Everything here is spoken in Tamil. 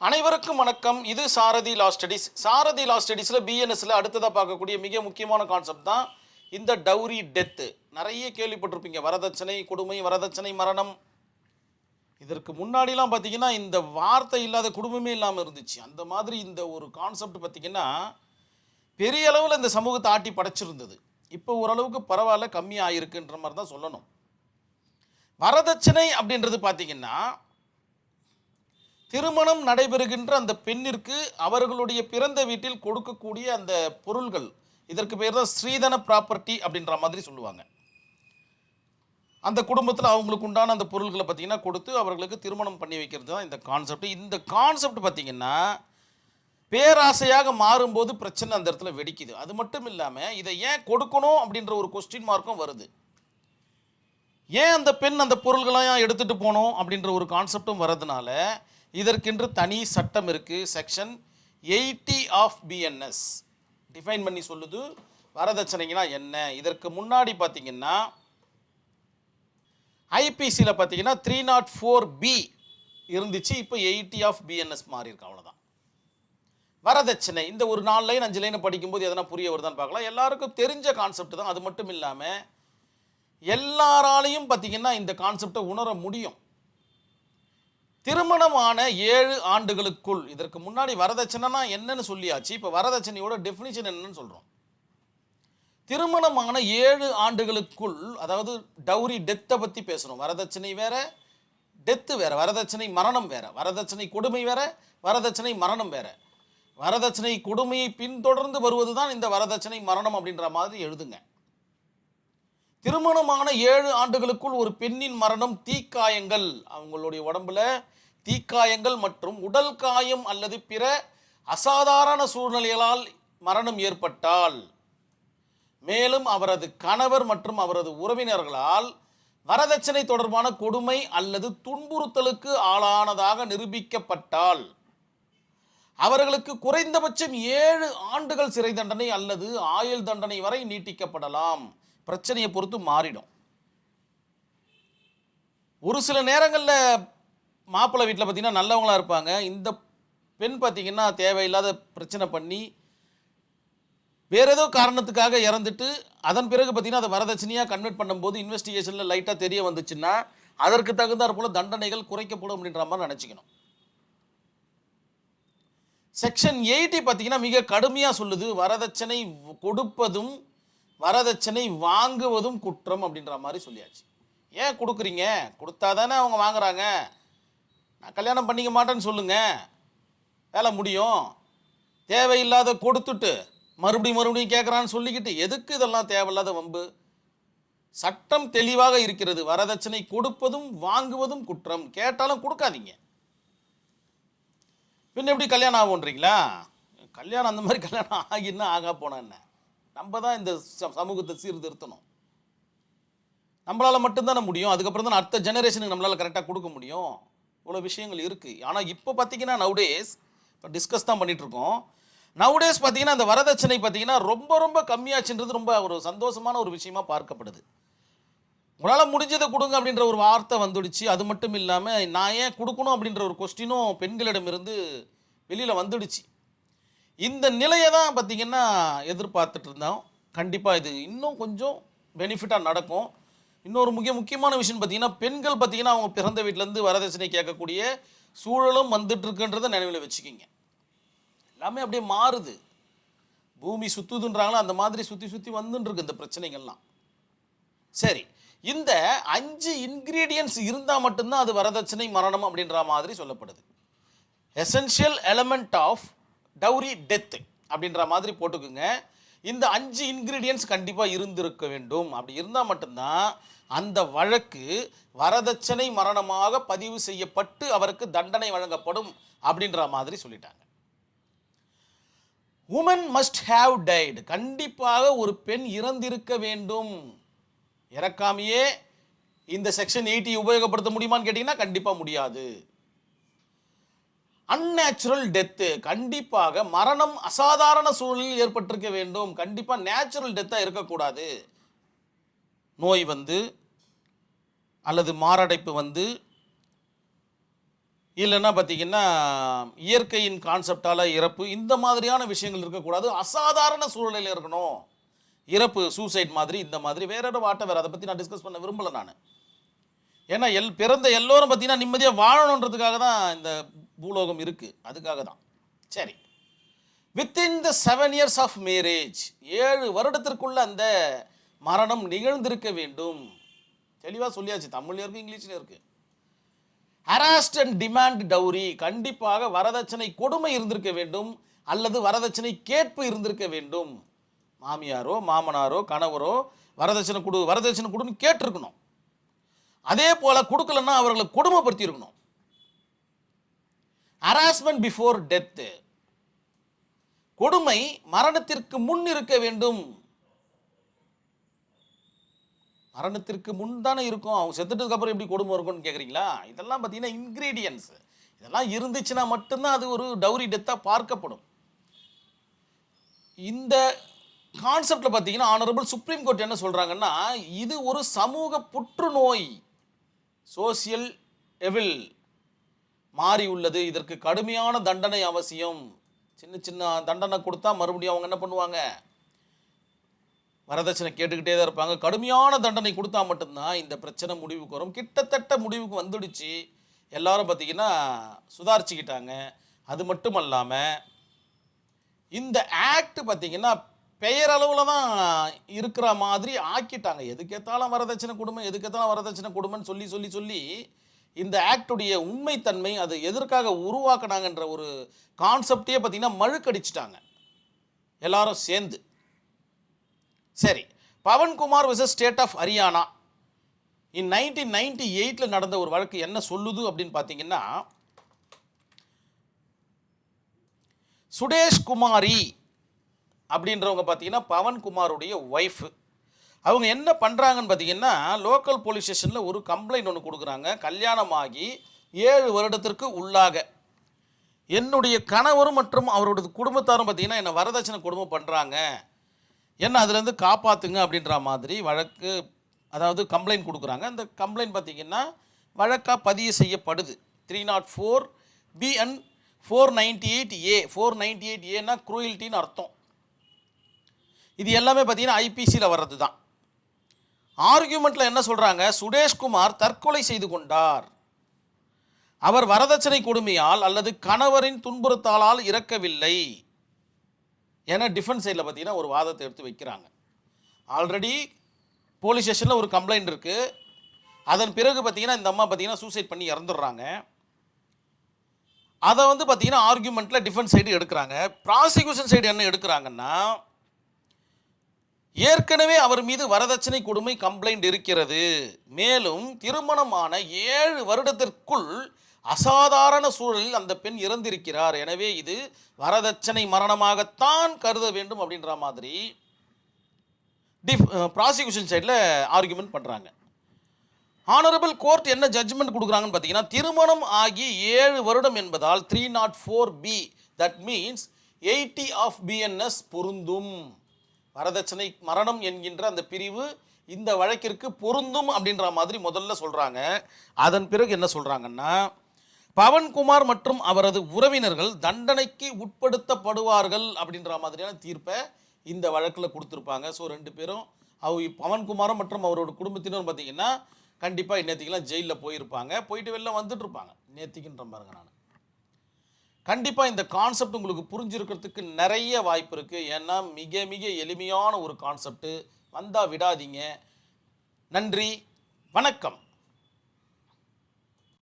அனைவருக்கும் வணக்கம். இது சாரதி லா ஸ்டடீஸ். சாரதி லா ஸ்டடீஸில் பிஎன்எஸ்ல அடுத்ததாக பார்க்கக்கூடிய மிக முக்கியமான கான்செப்ட் தான் இந்த டவுரி டெத்து. நிறைய கேள்விப்பட்டிருப்பீங்க, வரதட்சணை கொடுமை, வரதட்சணை மரணம். இதற்கு முன்னாடிலாம் பார்த்தீங்கன்னா இந்த வார்த்தை இல்லாத குடும்பமே இல்லாமல் இருந்துச்சு. அந்த மாதிரி இந்த ஒரு கான்செப்ட் பார்த்தீங்கன்னா பெரிய அளவில் இந்த சமூகத்தை ஆட்டி படைச்சிருந்தது. இப்போ ஓரளவுக்கு பரவாயில்ல, கம்மியாக ஆயிருக்குன்ற மாதிரி தான் சொல்லணும். வரதட்சணை அப்படின்றது பார்த்தீங்கன்னா திருமணம் நடைபெறுகின்ற அந்த பெண்ணிற்கு அவர்களுடைய பிறந்த வீட்டில் கொடுக்கக்கூடிய அந்த பொருள்கள், இதற்கு பேர் தான் ஸ்ரீதன ப்ராப்பர்ட்டி அப்படின்ற மாதிரி சொல்லுவாங்க. அந்த குடும்பத்தில் அவங்களுக்கு உண்டான அந்த பொருள்களை பார்த்தீங்கன்னா கொடுத்து அவர்களுக்கு திருமணம் பண்ணி வைக்கிறது தான் இந்த கான்செப்ட். இந்த கான்செப்ட் பார்த்தீங்கன்னா பேராசையாக மாறும்போது பிரச்சனை அந்த இடத்துல வெடிக்குது. அது மட்டும் இல்லாமல் இதை ஏன் கொடுக்கணும் அப்படின்ற ஒரு கொஸ்டின் மார்க்கும் வருது. ஏன் அந்த பெண் அந்த பொருள்களையும் எடுத்துகிட்டு போகணும் அப்படின்ற ஒரு கான்செப்டும் வர்றதுனால இதற்கென்று தனி சட்டம் இருக்குது. செக்ஷன் 80 ஆஃப் பிஎன்எஸ் டிஃபைன் பண்ணி சொல்லுது வரதட்சணைனா என்ன. இதற்கு முன்னாடி பார்த்தீங்கன்னா ஐபிசியில் பார்த்தீங்கன்னா 304B இருந்துச்சு. இப்போ 80 ஆஃப் பிஎன்எஸ் மாறி இருக்கு, அவ்வளோதான். வரதட்சணை இந்த ஒரு 4 லைன் 5 லைனை படிக்கும்போது எதனா புரிய வருதான்னு பார்க்கலாம். எல்லாருக்கும் தெரிஞ்ச கான்செப்ட் தான். அது மட்டும் இல்லாமல் எல்லாராலையும் பார்த்தீங்கன்னா இந்த கான்செப்டை உணர முடியும். திருமணமான 7 ஆண்டுகளுக்குள், இதற்கு முன்னாடி வரதட்சணைனா என்னன்னு சொல்லியாச்சு. இப்போ வரதட்சணையோட டெஃபினிஷன் என்னன்னு சொல்கிறோம். திருமணமான 7 ஆண்டுகளுக்குள், அதாவது டவுரி டெத்தை பற்றி பேசணும். வரதட்சணை வேற, டெத்து வேற. வரதட்சணை மரணம் வேற. வரதட்சணை கொடுமை வேற, வரதட்சணை மரணம் வேற. வரதட்சணை கொடுமையை பின்தொடர்ந்து வருவது தான் இந்த வரதட்சணை மரணம் அப்படின்ற மாதிரி எழுதுங்க. திருமணமான 7 ஆண்டுகளுக்குள் ஒரு பெண்ணின் மரணம், தீக்காயங்கள், அவங்களுடைய உடம்புல தீக்காயங்கள் மற்றும் உடல் காயம் அல்லது பிற அசாதாரண சூழ்நிலைகளால் மரணம் ஏற்பட்டால், மேலும் அவரது கணவர் மற்றும் அவரது உறவினர்களால் வரதட்சணை தொடர்பான கொடுமை அல்லது துன்புறுத்தலுக்கு ஆளானதாக நிரூபிக்கப்பட்டால் அவர்களுக்கு குறைந்தபட்சம் 7 ஆண்டுகள் சிறை தண்டனை அல்லது ஆயுள் தண்டனை வரை நீட்டிக்கப்படலாம். பிரச்சனையை பொறுத்து மாறிடும். ஒரு சில நேரங்களில் மாப்பிள்ளை வீட்டில் பார்த்தீங்கன்னா நல்லவங்களாக இருப்பாங்க. இந்த பெண் பார்த்தீங்கன்னா தேவையில்லாத பிரச்சனை பண்ணி வேறு ஏதோ காரணத்துக்காக இறந்துட்டு அதன் பிறகு பார்த்தீங்கன்னா அதை வரதட்சணையாக கன்வெர்ட் பண்ணும்போது இன்வெஸ்டிகேஷனில் லைட்டாக தெரிய வந்துச்சுன்னா அதற்கு தகுந்தாற் போல தண்டனைகள் குறைக்கப்படும் அப்படின்ற மாதிரி நினச்சிக்கணும். செக்ஷன் 80 பார்த்தீங்கன்னா மிக கடுமையாக சொல்லுது, வரதட்சணை கொடுப்பதும் வரதட்சணை வாங்குவதும் குற்றம் அப்படின்ற மாதிரி சொல்லியாச்சு. ஏன் கொடுக்குறீங்க? கொடுத்தா தானே அவங்க வாங்குறாங்க. நான் கல்யாணம் பண்ணிக்க மாட்டேன்னு சொல்லுங்கள், வேலை முடியும். தேவையில்லாத கொடுத்துட்டு மறுபடியும் கேட்குறான்னு சொல்லிக்கிட்டு எதுக்கு இதெல்லாம் தேவையில்லாத வம்பு? சட்டம் தெளிவாக இருக்கிறது. வரதட்சணை கொடுப்பதும் வாங்குவதும் குற்றம். கேட்டாலும் கொடுக்காதீங்க. பின்ன எப்படி கல்யாணம் ஆகுன்றீங்களா? கல்யாணம் அந்த மாதிரி கல்யாணம் ஆகின்னா ஆகா போனா என்ன? நம்ம தான் இந்த சமூகத்தை சீர்திருத்தணும். நம்மளால் மட்டும்தானே முடியும். அதுக்கப்புறம் தான் அடுத்த ஜெனரேஷனுக்கு நம்மளால் கரெக்டாக கொடுக்க முடியும். இவ்வளோ விஷயங்கள் இருக்குது. ஆனால் இப்போ பார்த்தீங்கன்னா நவுடேஸ் இப்போ டிஸ்கஸ் தான் பண்ணிகிட்ருக்கோம். நவுடேஸ் பார்த்தீங்கன்னா இந்த வரதட்சணை பார்த்தீங்கன்னா ரொம்ப ரொம்ப கம்மியாச்சுன்றது ரொம்ப ஒரு சந்தோஷமான ஒரு விஷயமா பார்க்கப்படுது. உங்களால் முடிஞ்சதை கொடுங்க அப்படின்ற ஒரு வார்த்தை வந்துடுச்சு. அது மட்டும் இல்லாமல் நான் ஏன் கொடுக்கணும் அப்படின்ற ஒரு கொஸ்டினும் பெண்களிடமிருந்து வெளியில் வந்துடுச்சு. இந்த நிலையை தான் பார்த்திங்கன்னா எதிர்பார்த்துட்டு இருந்தோம். கண்டிப்பாக இது இன்னும் கொஞ்சம் பெனிஃபிட்டாக நடக்கும். இன்னொரு முக்கியமான விஷயம் பார்த்திங்கன்னா பெண்கள் பார்த்திங்கன்னா அவங்க பிறந்த வீட்டிலேருந்து வரதட்சணை கேட்கக்கூடிய சூழலும் வந்துட்டுருக்குன்றதை நினைவில் வச்சுக்கிங்க. எல்லாமே அப்படியே மாறுது. பூமி சுற்றுதுன்றாங்களோ அந்த மாதிரி சுற்றி வந்துட்டுருக்கு இந்த பிரச்சனைகள்லாம். சரி, இந்த 5 இன்க்ரீடியன்ட்ஸ் இருந்தால் மட்டும்தான் அது வரதட்சணை மரணம் அப்படின்ற மாதிரி சொல்லப்படுது. Essential element of dowry death அப்படின்ற மாதிரி போட்டுக்குங்க. இந்த 5 இன்க்ரீடியன்ட்ஸ் கண்டிப்பாக இருந்திருக்க வேண்டும். அப்படி இருந்தால் மட்டும்தான் அந்த வழக்கு வரதட்சணை மரணமாக பதிவு செய்யப்பட்டு அவருக்கு தண்டனை வழங்கப்படும் அப்படின்ற மாதிரி சொல்லிட்டாங்க. உமன் மஸ்ட் ஹேவ் டைட், கண்டிப்பாக ஒரு பெண் இறந்திருக்க வேண்டும். இறக்காமையே இந்த செக்ஷன் 80 உபயோகப்படுத்த முடியுமான்னு கேட்டிங்கன்னா கண்டிப்பாக முடியாது. அன்நேச்சுரல் டெத்து, கண்டிப்பாக மரணம் அசாதாரண சூழலில் ஏற்பட்டிருக்க வேண்டும். கண்டிப்பாக நேச்சுரல் டெத்தாக இருக்கக்கூடாது. நோய் வந்து அல்லது மாரடைப்பு வந்து இல்லைன்னா பார்த்தீங்கன்னா இயற்கையின் கான்செப்டால் இறப்பு, இந்த மாதிரியான விஷயங்கள் இருக்கக்கூடாது. அசாதாரண சூழ்நிலையில் இருக்கணும். இறப்பு சூசைட் மாதிரி, இந்த மாதிரி வேற வாட்ட வேறு, அதை பற்றி நான் டிஸ்கஸ் பண்ண விரும்பலை நான். ஏன்னா பிறந்த எல்லோரும் பார்த்தீங்கன்னா நிம்மதியாக வாழணுன்றதுக்காக தான் இந்த பூலோகம் இருக்குது, அதுக்காக தான். சரி, within the 7 years of marriage, 7 வருடத்திற்குள்ள அந்த மரணம் நிகழ்ந்திருக்க வேண்டும். தெளிவாக சொல்லியாச்சு, தமிழ்ல இருக்கு, இங்கிலீஷ்ல இருக்கு. ஹராஸ்ட் அண்ட் டிமாண்ட் டவுரி, கண்டிப்பாக வரதட்சணை கொடுமை இருந்திருக்க வேண்டும், அல்லது வரதட்சணை கேட்பு இருந்திருக்க வேண்டும். மாமியாரோ மாமனாரோ கணவரோ வரதட்சணை கொடுன்னு கேட்டிருக்கணும். அதே போல கொடுக்கலன்னா அவர்களை கொடுமைப்படுத்தி இருக்கணும். ஹராஸ்மெண்ட் பிஃபோர் டெத், கொடுமை மரணத்திற்கு முன் இருக்க வேண்டும். மரணத்திற்கு முன் தானே இருக்கும், அவங்க செத்துட்டதுக்கு அப்புறம் எப்படி கொடுமை இருக்கும்னு கேட்குறீங்களா? இதெல்லாம் பார்த்தீங்கன்னா இன்க்ரீடியன்ஸ், இதெல்லாம் இருந்துச்சுன்னா மட்டும்தான் அது ஒரு டவுரி டெத்தாக பார்க்கப்படும். இந்த கான்செப்டில் பார்த்தீங்கன்னா ஆனரபிள் சுப்ரீம் கோர்ட் என்ன சொல்கிறாங்கன்னா, இது ஒரு சமூக புற்றுநோய், சோசியல் எவில் மாறி உள்ளது, இதற்கு கடுமையான தண்டனை அவசியம். சின்ன சின்ன தண்டனை கொடுத்தா மறுபடியும் அவங்க என்ன பண்ணுவாங்க, வரதட்சணை கேட்டுக்கிட்டே தான் இருப்பாங்க. கடுமையான தண்டனை கொடுத்தா மட்டும்தான் இந்த பிரச்சனை முடிவுக்கு வரும். கிட்டத்தட்ட முடிவுக்கு வந்துடுச்சு, எல்லாரும் பார்த்தீங்கன்னா சுதாரிச்சுக்கிட்டாங்க. அது மட்டும் இல்லாமல் இந்த ஆக்ட் பார்த்தீங்கன்னா பெயரளவில் தான் இருக்கிற மாதிரி ஆக்கிட்டாங்க. எதுக்கேற்றாலும் வரதட்சணை கொடுமைன்னு சொல்லி சொல்லி சொல்லி இந்த ஆக்டுடைய உண்மைத்தன்மை, அது எதற்காக உருவாக்கினாங்கன்ற ஒரு கான்செப்டையே பார்த்தீங்கன்னா மழுக்கடிச்சிட்டாங்க எல்லாரும் சேர்ந்து. சரி, Pawankumar versus state of Haryana in 1998 நடந்த ஒரு வழக்கு என்ன சொல்லுது அப்படின்னு பார்த்தீங்கன்னா, சுடேஷ் குமாரி அப்படின்றவங்க பார்த்தீங்கன்னா பவன்குமாருடைய ஒய்ஃப். அவங்க என்ன பண்ணுறாங்கன்னு பார்த்தீங்கன்னா, லோக்கல் போலீஸ் ஸ்டேஷனில் ஒரு கம்ப்ளைண்ட் ஒன்று கொடுக்குறாங்க. கல்யாணமாகி 7 வருடத்திற்கு உள்ளாக என்னுடைய கணவரும் மற்றும் அவரோட குடும்பத்தாரும் பார்த்தீங்கன்னா என்னை வரதட்சணை கொடுமை பண்ணுறாங்க, என்ன அதுலேருந்து காப்பாற்றுங்க அப்படின்ற மாதிரி வழக்கு, அதாவது கம்ப்ளைண்ட் கொடுக்குறாங்க. அந்த கம்ப்ளைண்ட் பார்த்திங்கன்னா வழக்காக பதிவு செய்யப்படுது. 304B and 498A. 498Aனா குரூயல்ட்டின்னு அர்த்தம். இது எல்லாமே பார்த்திங்கன்னா ஐபிசியில் வர்றது தான். ஆர்கியூமெண்ட்டில் என்ன சொல்கிறாங்க, சுடேஷ்குமார் தற்கொலை செய்து கொண்டார், அவர் வரதட்சணை கொடுமையால் அல்லது கணவரின் துன்புறுத்தலால் இறக்கவில்லை ஏன்னா டிஃபென்ஸ் சைடில் பார்த்தீங்கன்னா ஒரு வாதத்தை எடுத்து வைக்கிறாங்க. ஆல்ரெடி போலீஸ் ஸ்டேஷனில் ஒரு கம்ப்ளைண்ட் இருக்குது. அதன் பிறகு பார்த்தீங்கன்னா இந்த அம்மா பார்த்தீங்கன்னா சூசைட் பண்ணி இறந்துடுறாங்க. அதை வந்து பார்த்தீங்கன்னா ஆர்கியூமெண்ட்டில் டிஃபென்ஸ் சைடு எடுக்கிறாங்க. ப்ராசிக்யூஷன் சைடு என்ன எடுக்கிறாங்கன்னா, ஏற்கனவே அவர் மீது வரதட்சணை கொடுமை கம்ப்ளைண்ட் இருக்கிறது, மேலும் திருமணமான 7 வருடத்திற்குள் அசாதாரண சூழலில் அந்த பெண் இறந்திருக்கிறார், எனவே இது வரதட்சணை மரணமாகத்தான் கருத வேண்டும் அப்படின்ற மாதிரி ப்ராசிக்யூஷன் சைடில் ஆர்கியூமெண்ட் பண்ணுறாங்க. ஆனரபிள் கோர்ட் என்ன ஜட்ஜ்மெண்ட் கொடுக்குறாங்கன்னு பார்த்தீங்கன்னா, திருமணம் ஆகி 7 வருடம் என்பதால் 304B, that means 80 of BNS பொருந்தும். வரதட்சணை மரணம் என்கின்ற அந்த பிரிவு இந்த வழக்கிற்கு பொருந்தும் அப்படின்ற மாதிரி முதல்ல சொல்கிறாங்க. அதன் பிறகு என்ன சொல்கிறாங்கன்னா, பவன்குமார் மற்றும் அவரது உறவினர்கள் தண்டனைக்கு உட்படுத்தப்படுவார்கள் அப்படின்ற மாதிரியான தீர்ப்பை இந்த வழக்கில் கொடுத்துருப்பாங்க. ஸோ 2 பேரும் பவன்குமாரும் மற்றும் அவரோட குடும்பத்தினரும் பார்த்தீங்கன்னா கண்டிப்பாக நேற்றுக்கெல்லாம் ஜெயிலில் போயிருப்பாங்க, போயிட்டு வெளில வந்துட்டுருப்பாங்க. நேற்றுக்குன்ற பாருங்க, நான் கண்டிப்பாக இந்த கான்செப்ட் உங்களுக்கு புரிஞ்சிருக்கிறதுக்கு நிறைய வாய்ப்பு இருக்குது. ஏன்னா மிக மிக எளிமையான ஒரு கான்செப்ட், வந்தால் விடாதீங்க. நன்றி, வணக்கம்.